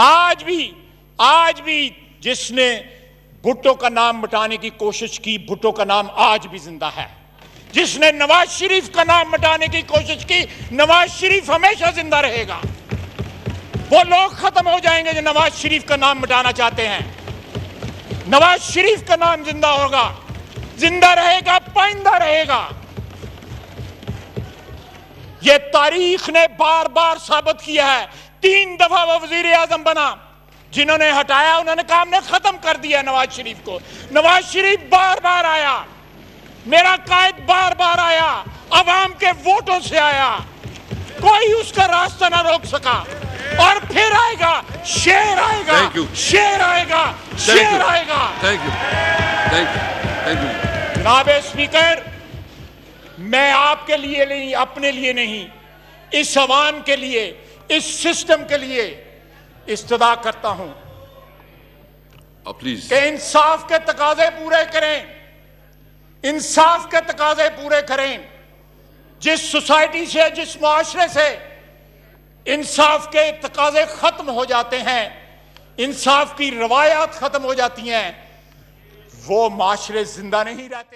आज भी जिसने भुट्टो का नाम मिटाने की कोशिश की, भुट्टो का नाम आज भी जिंदा है। जिसने नवाज शरीफ का नाम मिटाने की कोशिश की, नवाज शरीफ हमेशा जिंदा रहेगा। वो लोग खत्म हो जाएंगे जो नवाज शरीफ का नाम मिटाना चाहते हैं। नवाज शरीफ का नाम जिंदा होगा, जिंदा रहेगा, पाइंदा रहेगा। यह तारीख ने बार बार साबित किया है। 3 दफा वो वजीर आजम बना, जिन्होंने हटाया उन्होंने कहा हमने खत्म कर दिया नवाज शरीफ को। नवाज शरीफ बार बार आया, मेरा कायद बार बार आया, अवाम के वोटों से आया, कोई उसका रास्ता ना रोक सका। और फिर आएगा, शेर आएगा, शेर आएगा, शेर आएगा। Thank you. जनाब स्पीकर, मैं आपके लिए नहीं, अपने लिए नहीं, इस अवाम के लिए, इस सिस्टम के लिए इस्तदा करता हूं प्लीज कि इंसाफ के तकाजे पूरे करें, इंसाफ के तकाजे पूरे करें। जिस सोसाइटी से, जिस माशरे से इंसाफ के तकाजे खत्म हो जाते हैं, इंसाफ की रवायात खत्म हो जाती हैं, वो माशरे जिंदा नहीं रहते।